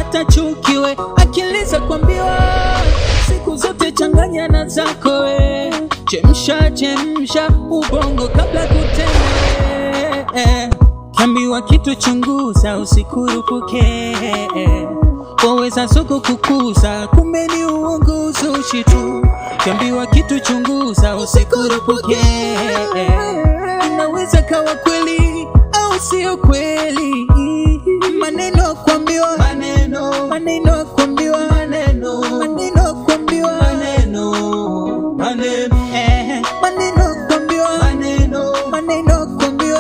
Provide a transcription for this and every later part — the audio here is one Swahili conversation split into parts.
ukipata chukiwe, akili za kuambiwa siku zote changanya na zako we. Chemsha ubongo kabla kutenda. Kiambiwa kitu chunguza, usikurupuke. Waweza soko kukuza, kumbe ni uongo uzushi tu. Kiambiwa kitu chunguza, usikurupuke. Inaweza kawa kweli au sio kweli. Maneno kuambiwa, maneno kuambiwa, maneno kuambiwa, maneno kuambiwa, maneno kuambiwa, maneno kuambiwa.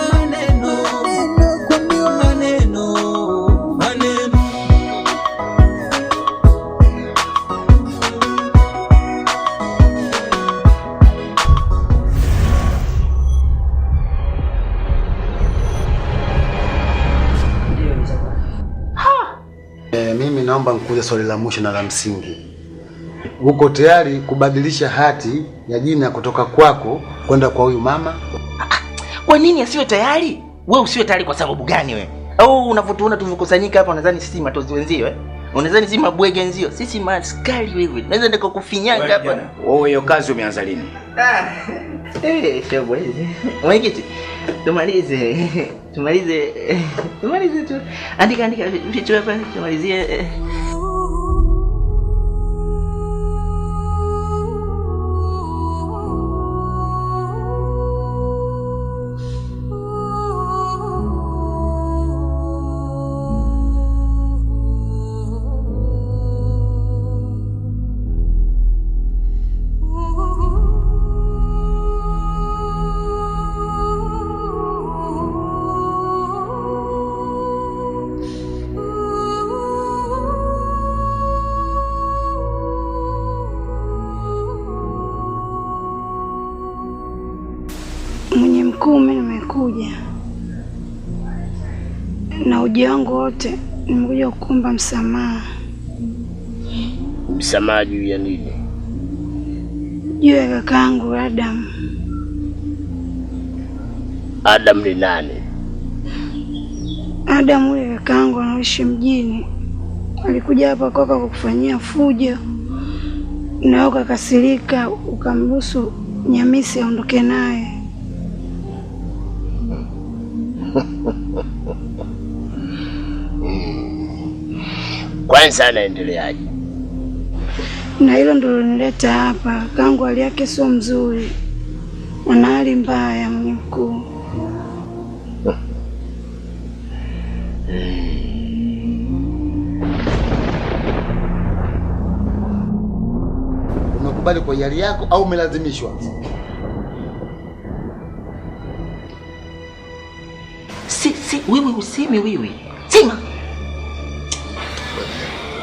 Mimi naomba nikuulize swali la mwisho na la msingi. Uko tayari kubadilisha hati ya jina kutoka kwako kwenda kwa huyu mama? Kwa nini asiwe tayari? Wewe usiwe tayari kwa sababu gani wewe? Au unavyotuona tumekusanyika hapa unadhani sisi matozi wenzio eh? Unadhani sisi mabwege wenzio? Sisi maskari wewe. Naweza ndiko kufinyanga hapa. Wewe hiyo kazi umeanza lini? Shobo hizi. Mwenyekiti. Tumalize tu. Andika vitu hapa tumalizie. Mwenye mkuu, mimi nimekuja na uji wangu wote, nimekuja kuomba msamaha. Msamaha juu ya nini? Juu ya kakaangu Adam. Adam ni nani? Adam yule kakaangu anaishi mjini. Alikuja hapa kwako kukufanyia fujo, na ukakasirika ukamruhusu Nyamisi aondoke naye. Kwanza anaendeleaje? Na hilo ndilo nileta hapa. Kangu hali yake sio mzuri, ana hali mbaya mwenye mkuu. Umekubali kwa hiari yako au umelazimishwa? Wewe useme wewe. Sema.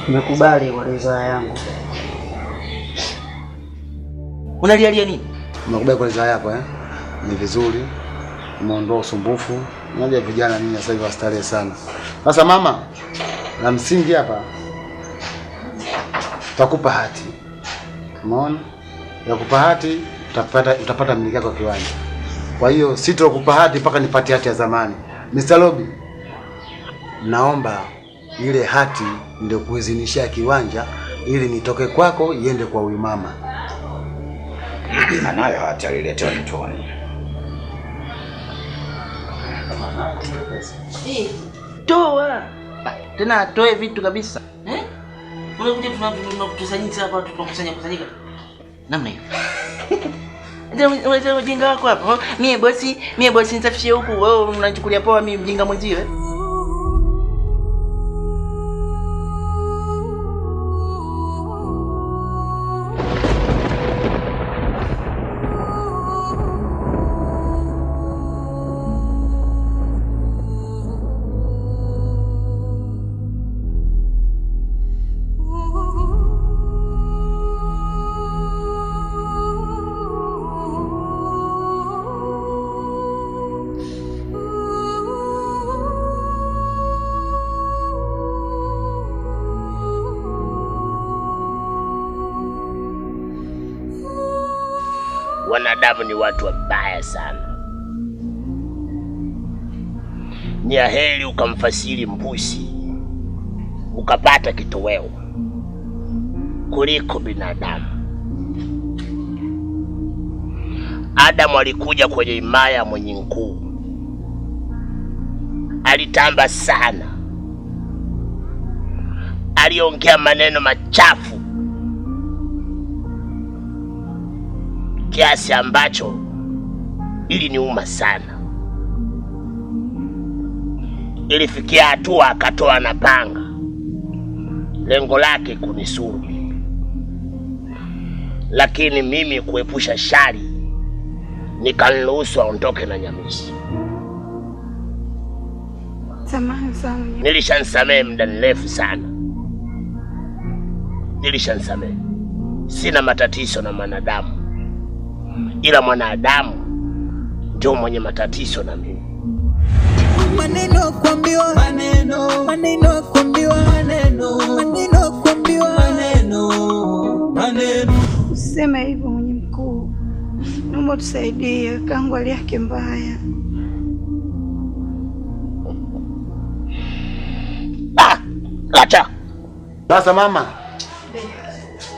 Nimekubali kwa ridhaa yangu. Unalialia nini? Umekubali kwa ridhaa yako Ni vizuri. Umeondoa usumbufu. Unajua vijana nini sasa hivi wastarehe sana. Sasa mama, la msingi hapa tutakupa hati. Umeona? Yakupa hati utapata miliki yako kiwanja. Kwa hiyo sitakupa hati mpaka nipate hati ya zamani. Mr. Lobby, naomba ile hati ndio kuidhinishia kiwanja ili nitoke kwako iende kwa huyu mama. Anayo hati aliletewa mtoni. Toa. Tena toe vitu kabisa. Unakuja tunakusanyika hapa, tunakusanyika. Namna hiyo. Ndio mjinga wako hapa. Mie bosi nitafishie huku, wewe unanichukulia poa mimi mjinga mwenzio Wanadamu ni watu wabaya sana. Ni heri ukamfasiri mbuzi ukapata kitoweo kuliko binadamu. Adamu alikuja kwenye himaya mwenye nkuu, alitamba sana, aliongea maneno machafu kiasi ambacho iliniuma sana. Ilifikia hatua akatoa na panga, lengo lake kunisuru, lakini mimi kuepusha shari nikamruhusu aondoke na Nyamisi. Samahani sana. Nilishansamehe muda mrefu sana, nilishansamehe. Sina matatizo na mwanadamu, ila mwanadamu ndio mwenye matatizo na mimi. Maneno kuambiwa, maneno, maneno kuambiwa, maneno, maneno kuambiwa, maneno, maneno. Usiseme hivyo mwenye mkuu. Naomba tusaidie, kangu hali yake mbaya. Acha. Sasa mama,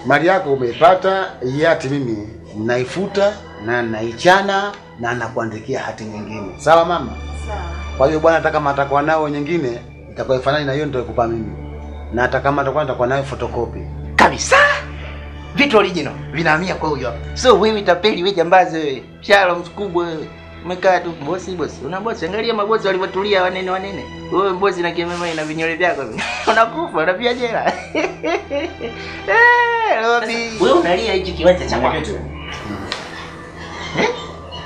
mali yako umeipata, hati mimi naifuta na naichana na nakuandikia hati nyingine. Sawa mama? Sawa. Kwa hiyo bwana, hata kama atakuwa nao nyingine itakuwa ifanani na hiyo ndio nikupa mimi. Na hata kama atakuwa nayo photocopy. Kabisa. Vitu original vinahamia kwa huyo. So wewe tapeli, wewe jambazi wewe. Shalo mkubwa wewe. Umekaa tu bosi. Una bosi, angalia mabosi walivyotulia wanene. Wewe bosi na kimema ina vinyole vyako hivi. Unakufa, unapia jela. Wewe unalia hichi kiwanja cha kwako.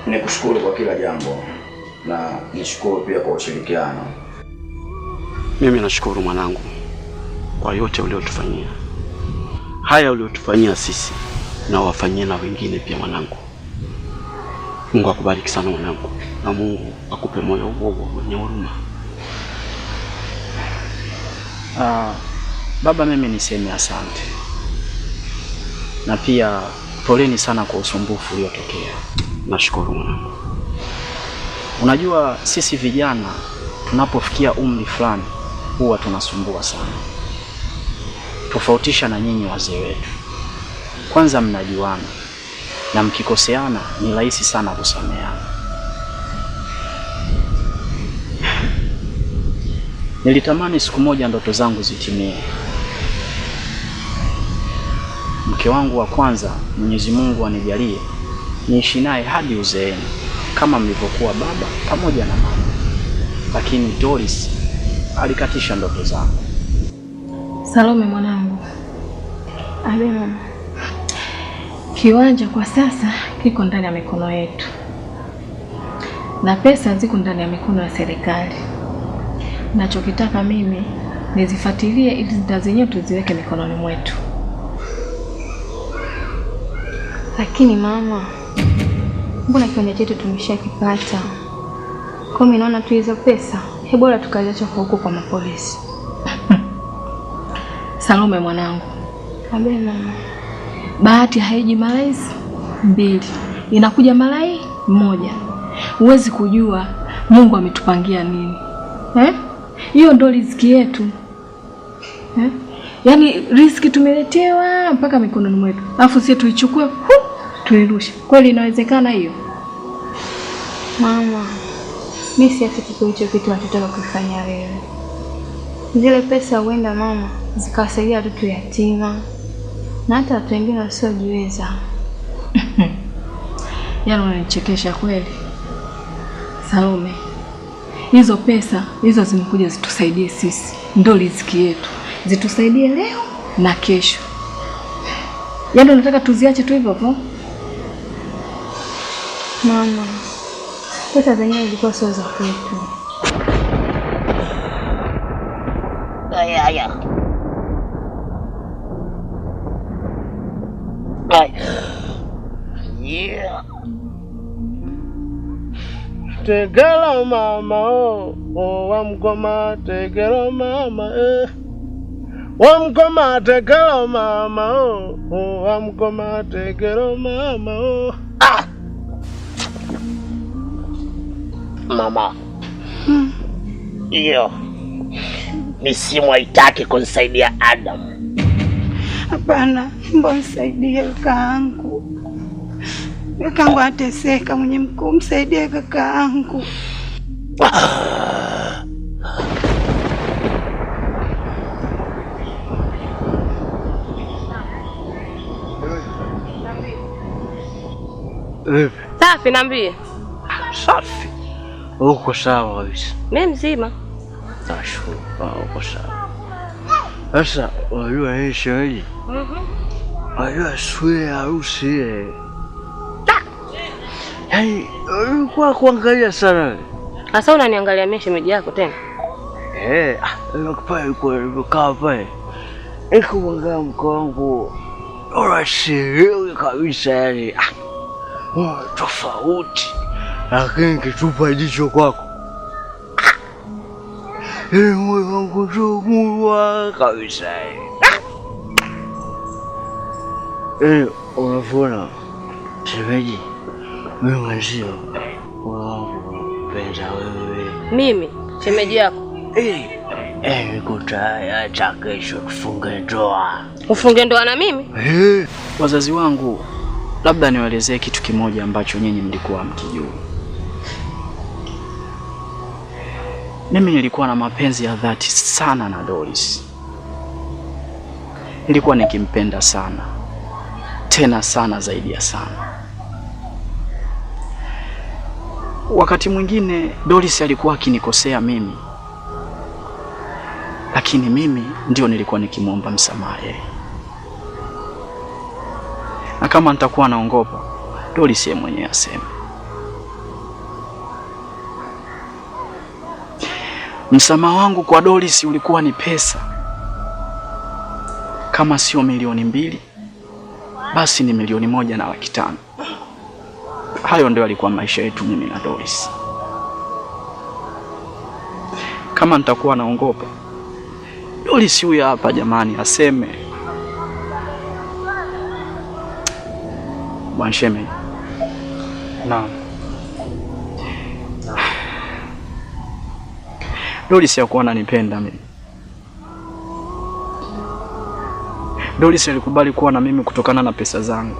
Nikushukuru kwa kila jambo na nishukuru pia kwa ushirikiano. Mimi nashukuru mwanangu kwa yote uliotufanyia. Haya uliotufanyia sisi na wafanyie na wengine pia mwanangu. Mungu akubariki sana mwanangu, na Mungu akupe moyo huo wenye huruma. Baba, mimi niseme asante. Na pia poleni sana kwa usumbufu uliotokea. Nashukuru mwanangu. Unajua sisi vijana tunapofikia umri fulani huwa tunasumbua sana. Tofautisha na nyinyi wazee wetu. Kwanza mnajuana na mkikoseana ni rahisi sana kusameheana. Nilitamani siku moja ndoto zangu zitimie. Mke wangu wa kwanza Mwenyezi Mungu anijalie niishi naye hadi uzeeni kama mlivyokuwa baba pamoja na mama. Lakini Doris alikatisha ndoto zangu. Salome mwanangu. Abe mama. Kiwanja kwa sasa kiko ndani ya mikono yetu. Na pesa ziko ndani ya mikono ya serikali. Nachokitaka mimi nizifuatilie ili zitazenyewe tuziweke mikononi mwetu. Lakini mama, mbona kiwanja chetu tumeshakipata? Kwa mimi naona tu hizo pesa, bora tukaziacha huko kwa mapolisi. Salome mwanangu. Abe mama. Bahati haiji mara mbili, inakuja mara moja. Huwezi kujua Mungu ametupangia nini. Hiyo ndo riziki yetu. Yaani riziki tumeletewa mpaka mikononi mwetu. Alafu sisi tuichukue, tuirushe. Kweli inawezekana hiyo? Mama, mimi siachi hicho kitu nataka kufanya wewe. Zile pesa huenda mama zikawasaidia watoto yatima na hata watu wengine wasiojiweza. Yaani unanichekesha kweli. Salome, hizo pesa hizo zimekuja zitusaidie sisi. Ndio riziki yetu. Zitusaidie leo na kesho. Yaani unataka tuziache tu hivyo hapo? Mama, pesa zenyewe zilikuwa sio za kwetu. Aya. Yeah. Tegela mama wa mgoma tegela mama wa mgoma tegela mama wa mgoma tegela mama Mama. Iyo. misimu haitaki kunisaidia Adam. Hapana, mbona nisaidie kakaangu. Kakaangu ateseka, mwenye mkuu, msaidie kakaangu. Safi, niambie. Safi. Uko sawa kabisa? Mimi mzima. Nashukuru. Uko sawa. Sasa unajua hii sherehe? Unajua swe harusi ile. Yaani ulikuwa kuangalia sana. Sasa unaniangalia mimi shemeji yako tena? Pale kwa kaa pale. Iko kuangalia mko wangu. Ora sherehe kabisa yani. Tofauti. Lakini kitupa jicho kwako. Moyo wangu jumua kabisa. Unavuna shemeji, mimi mwenzio wangu penda wewe. Mimi shemeji yako? Niko tayari hata kesho tufunge ndoa. Ufunge ndoa na mimi? Wazazi wangu, labda niwaelezee kitu kimoja ambacho nyinyi mlikuwa mkijua. Mimi nilikuwa na mapenzi ya dhati sana na Doris. Nilikuwa nikimpenda sana. Tena sana zaidi ya sana. Wakati mwingine Doris alikuwa akinikosea mimi. Lakini mimi ndio nilikuwa nikimwomba msamaha yeye. Na kama nitakuwa naongopa, Doris yeye mwenyewe aseme. Msamaha wangu kwa Doris ulikuwa ni pesa. Kama sio 2,000,000, basi ni 1,500,000. Hayo ndio yalikuwa maisha yetu mimi na Doris. Kama nitakuwa naongopa, Doris huyu hapa jamani aseme. Bwana shemeji. Naam. Doris hakuwa ananipenda mimi. Doris alikubali kuwa na mimi kutokana na pesa zangu.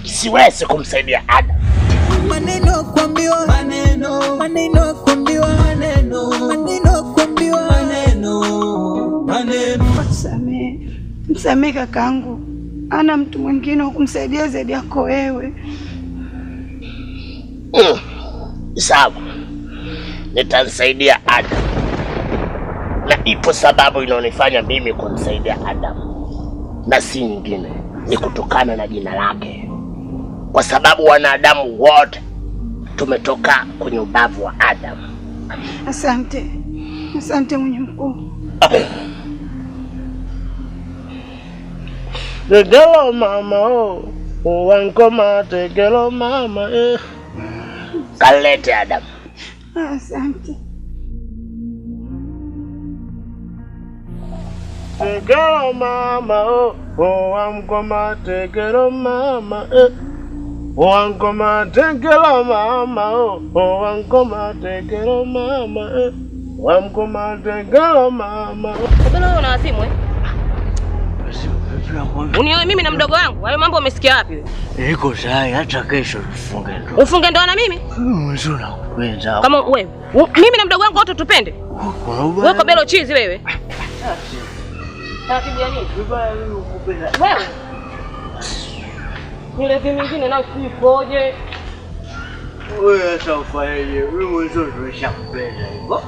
Siwezi kumsaidia Adam. Maneno kuambiwa, maneno kuambiwa, maneno kuambiwa, maneno. Msamehe kakaangu. Ana mtu mwingine wa kumsaidia zaidi yako wewe. Sawa. Nitansaidia Adam. Na ipo sababu inaonifanya mimi kumsaidia Adam. Na si nyingine, ni kutokana na jina lake. Kwa sababu wanadamu wote tumetoka kwenye ubavu wa Adam. Asante. Asante mwenye mkuu. Tegelo mama wankoma tegelo mama Kalete Adam. Asante. Tegelo mama wankoma tegelo mama wankoma tegelo mama wankoma tegelo mama wankoma tegelo mama. Mbona una simu Unioe mimi na mdogo wangu? Hayo mambo umesikia wapi wewe? Niko tayari hata kesho tufunge ndoa. Ufunge ndoa na mimi? Mwanzo nakupenda. Kama wewe, mimi na mdogo wangu wote tupende. Wewe kwa belo chizi wewe. Taratibu ya nini? Wewe. Nile vingine na usipoje. Wewe hata ufaje? Wewe mwanzo tumeshakupenda hivyo.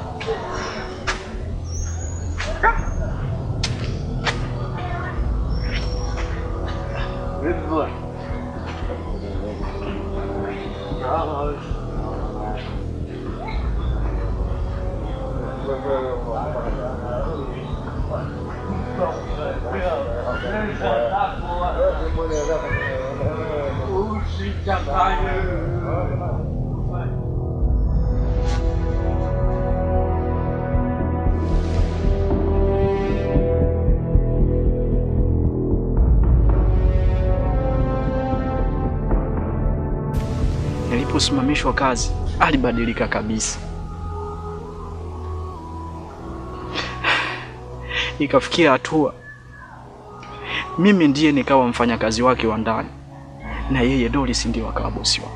aliposimamishwa kazi alibadilika kabisa. Ikafikia hatua mimi ndiye nikawa mfanyakazi wake wa ndani na yeye Doris ndiye akawa bosi wake.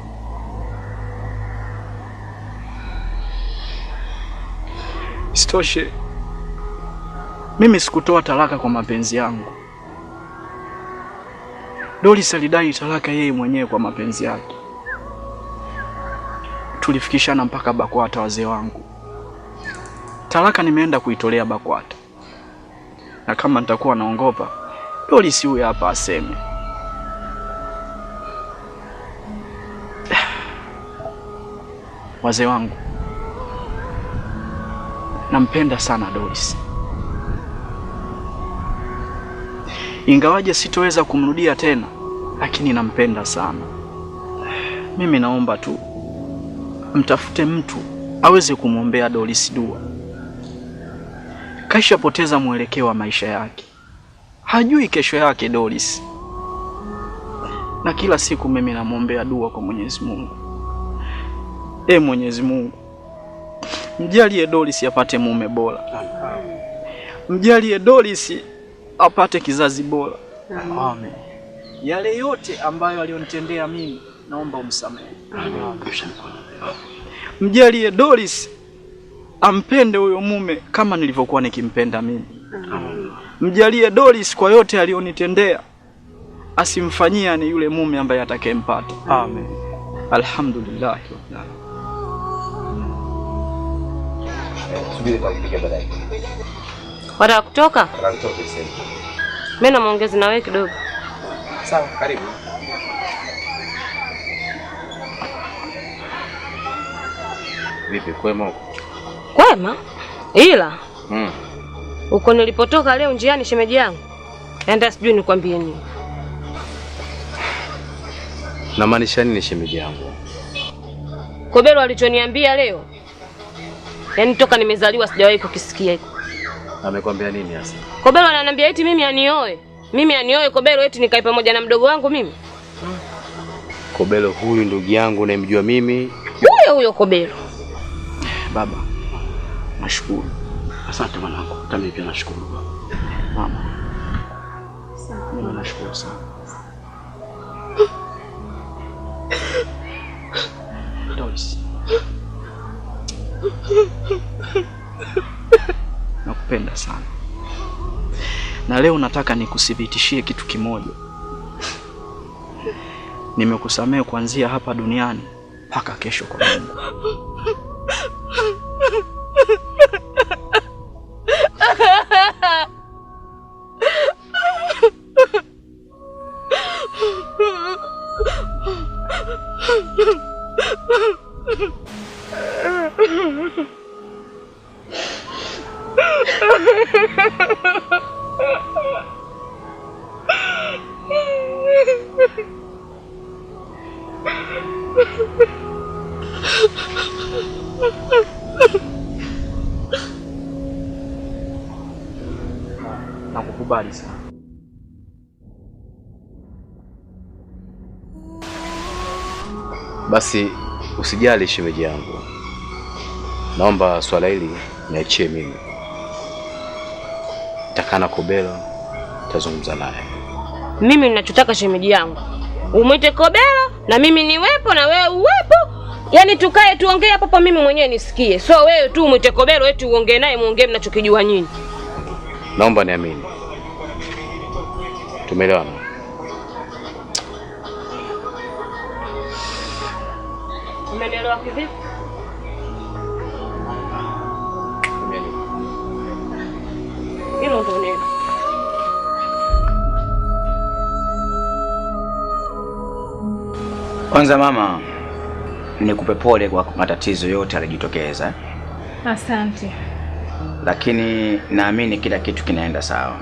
Sitoshe, mimi sikutoa talaka kwa mapenzi yangu. Doris alidai talaka yeye mwenyewe kwa mapenzi yake. Tulifikishana mpaka BAKWATA wazee wangu. Talaka nimeenda kuitolea BAKWATA. Na kama nitakuwa naongopa, Doris huyu hapa aseme. Wazee wangu, nampenda sana Doris. Ingawaje sitoweza kumrudia tena, lakini nampenda sana. Mimi naomba tu mtafute mtu aweze kumwombea Doris dua. Kaisha poteza mwelekeo wa maisha yake. Hajui kesho yake Doris. Na kila siku mimi namwombea dua kwa Mwenyezi Mungu. Mwenyezi Mungu, mjalie Doris apate mume bora. Mjalie Doris apate kizazi bora. Amen. Yale yote ambayo alionitendea mimi naomba umsamehe. Mjalie Doris ampende huyo mume kama nilivyokuwa nikimpenda mimi. Mjalie Doris kwa yote alionitendea asimfanyia ni yule mume ambaye atakayempata. Amen. Alhamdulillah. Subiri kwa kupiga baadaye. Wataka kutoka? Mimi na maongezi na wewe kidogo. Sawa, karibu. Vipi, kwema huko? Kwema? Ila uko nilipotoka leo njiani shemeji yangu. Enda sijui nikwambie nini. Na maanisha nini shemeji yangu? Kobelo alichoniambia leo, yaani toka nimezaliwa sijawahi kukisikia hiko. Amekwambia nini hasa? Kobelo ananiambia eti mimi anioe. Mimi anioe Kobelo eti nikae pamoja na mdogo wangu mimi. Kobelo huyu ndugu yangu unayemjua mimi? Huyo Kobelo. Baba, nashukuru. Asante mwanangu. Hata mimi pia nashukuru baba. Mama. Mimi nashukuru sana. Doris. Nakupenda sana. Na leo nataka nikuthibitishie kitu kimoja. Nimekusamehe kuanzia hapa duniani mpaka kesho kwa Mungu. Nakukubali sana. Basi usijali shemeji yangu. Naomba swala hili niachie mimi. Takana Kobelo tazungumza naye. Mimi ninachotaka shemeji yangu, umwite Kobelo na mimi niwepo na wewe uwepo. Yaani tukae tuongee hapa mimi mwenyewe nisikie. So wewe tu umwite Kobelo eti uongee naye muongee mnachokijua nyinyi. Naomba niamini. Tumeelewana? Umeelewa kivipi? Hilo ndo neno. Kwanza mama, nikupe pole kwa matatizo yote yalijitokeza. Asante. Lakini naamini kila kitu kinaenda sawa.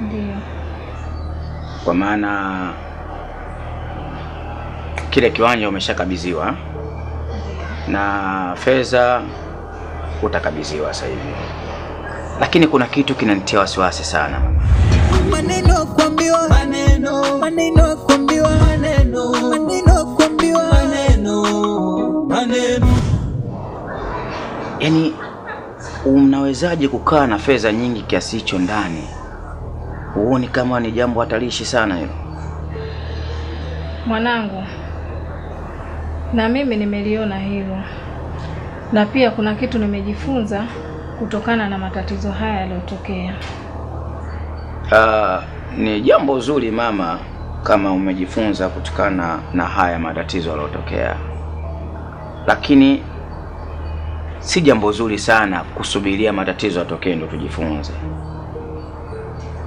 Ndio. Kwa maana kile kiwanja umeshakabidhiwa na fedha utakabidhiwa sasa hivi. Lakini kuna kitu kinanitia wasiwasi sana. Maneno kuambiwa maneno, maneno kuambiwa maneno, maneno kuambiwa maneno. maneno. Yaani unawezaje kukaa na fedha nyingi kiasi hicho ndani? Huoni kama ni jambo hatarishi sana hilo? Mwanangu, na mimi nimeliona hilo, na pia kuna kitu nimejifunza kutokana na matatizo haya yaliyotokea. Ni jambo zuri mama kama umejifunza kutokana na haya matatizo yaliyotokea, lakini si jambo zuri sana kusubiria matatizo yatokee ndio tujifunze.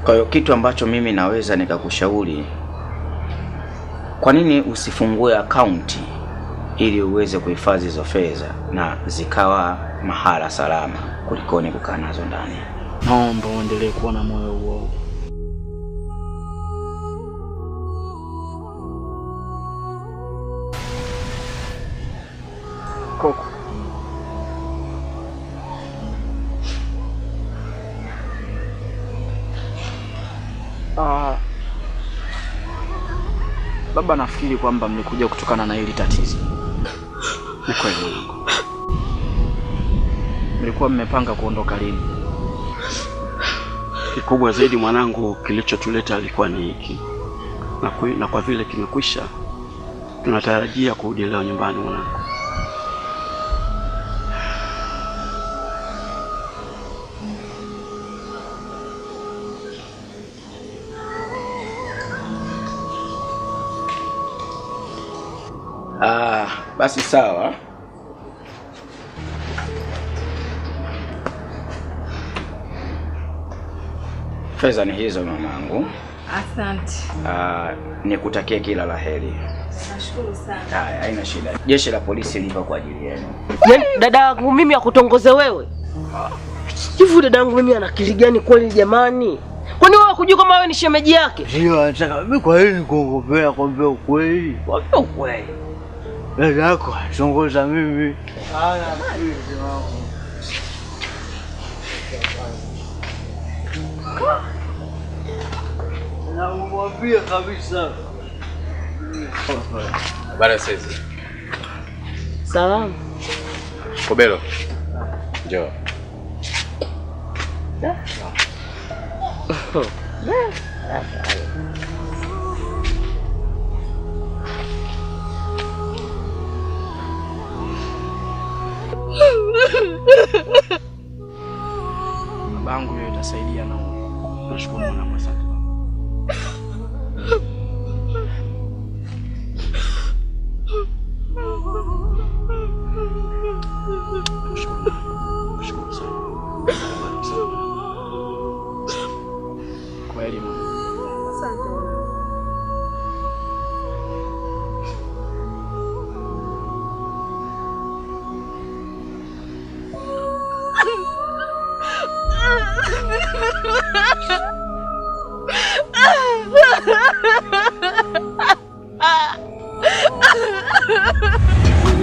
Kwa hiyo kitu ambacho mimi naweza nikakushauri, kwa nini usifungue akaunti ili uweze kuhifadhi hizo fedha na zikawa mahala salama kulikoni kukaa nazo ndani. Naomba uendelee kuwa na moyo huo. Koko. Baba, nafikiri kwamba mlikuja kutokana na hili tatizo. Ni kweli mwanangu. Mlikuwa mmepanga kuondoka lini? Kikubwa zaidi mwanangu, kilichotuleta alikuwa ni hiki. Na kwa vile kimekwisha, tunatarajia kurudi leo nyumbani mwanangu. Basi sawa. Fedha ni hizo mamangu. Asante. Nikutakie kila laheri. Nashukuru sana. Haya, haina shida. Jeshi la polisi lipo kwa ajili yenu. Yaani dada yangu mimi akutongoze wewe? Hivi dada yangu mimi ana akili gani kweli jamani? Kwani wewe kujua kama wewe ni shemeji yake? Sio, nataka mimi kwa nini kuongopea kwambia ukweli? Kwambia ukweli. Dada yako tongoza mimi. Namwambia kabisa. Habari sasa. Salamu. Kobelo. Njoo. Babangu yeye itasaidia na nashukuru mwanangu, asante. Shukuru sana. Kweli mama. Asante.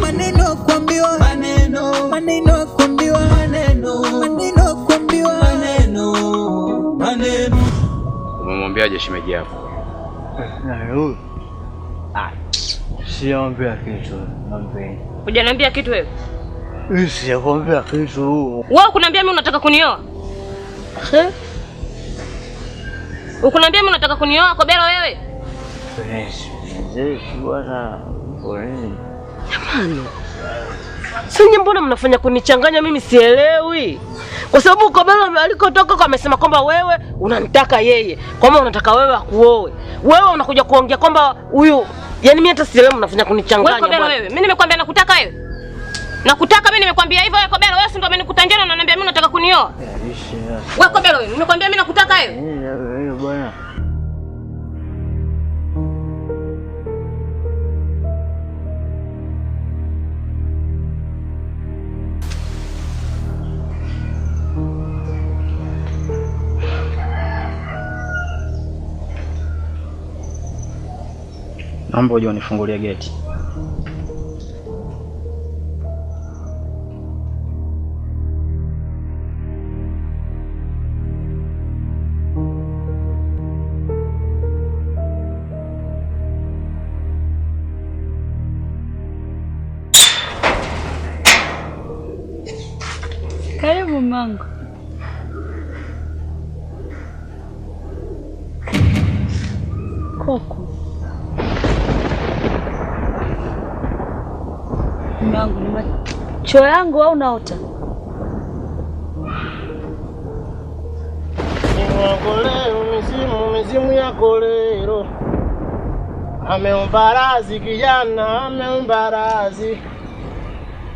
Maneno kuambiwa, maneno kuambiwa, maneno kuambiwa, maneno. Umemwambiaje shemeji yako? Huyu. Siambia kitu, nampenda. Hujaniambia kitu wewe? Sijakwambia kitu. Wewe kuniambia mimi unataka kunioa? Ukuniambia mimi unataka kunioa Kobelo wewe? Jamani. Sasa mbona mnafanya kunichanganya mimi sielewi? Kwa sababu Kobelo alikotoka kwa amesema kwamba wewe unanitaka yeye. Kwamba unataka wewe akuoe. Wewe unakuja kuongea kwamba huyu, yani mimi hata sielewi mnafanya kunichanganya bwana. Wewe Kobelo wewe, mimi nimekwambia nakutaka wewe. Nakutaka mimi nimekwambia hivyo wewe Kobelo, wewe si ndio umenikutanjia na unaniambia mimi unataka kunioa? Wewe Kobelo wewe, nimekwambia mimi nakutaka wewe. Bwana. Naomba uje unifungulie geti. Karibu mangu. Koko. Mangu ni macho yangu au naota? Mizimu yako leo ameumbarazi kijana, ameumbarazi.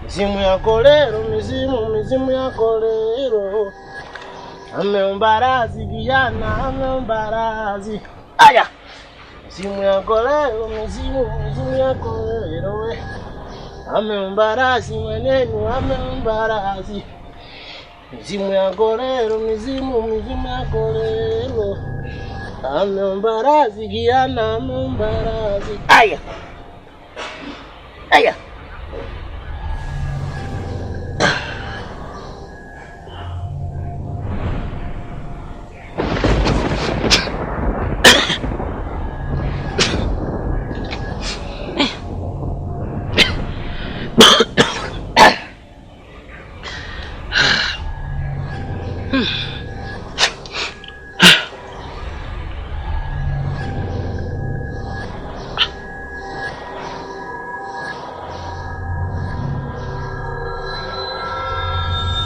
Mizimu yako leo, mizimu yako leo ameumbarazi kijana, ameumbarazi. Aya, mizimu yako leo, mizimu yako leo ameumbarazi maneno, ameumbarazi. Mizimu yako leo, mizimu yako leo ameumbarazi kijana, ameumbarazi. Aya, aya.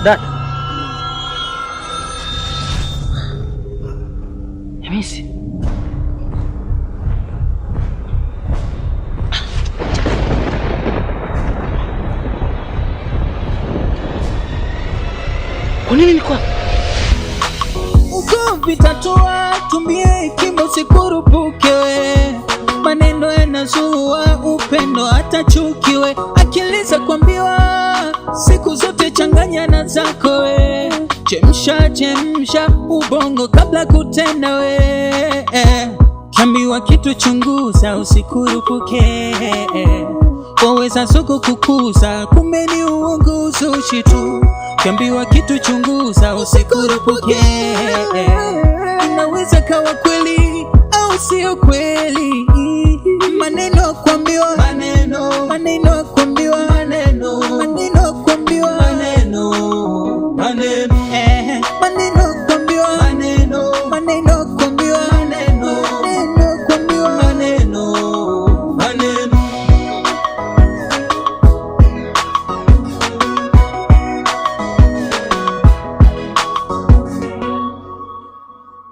Dada. Hamisi. Kwa nini niko hapa? Ugomvi tatua, tumie hekima usikurupuke we. Maneno yanazua upendo hata chuki we. Akili za kuambiwa siku zote changanya na zako we. Chemsha ubongo kabla kutenda we. Kiambiwa kitu chunguza usikurupuke. Waweza soko kukuza kumbe ni uongo uzushi tu. Kiambiwa kitu chunguza usikurupuke. Inaweza kawa kweli au sio kweli. Maneno kuambiwa, maneno kuambiwa, maneno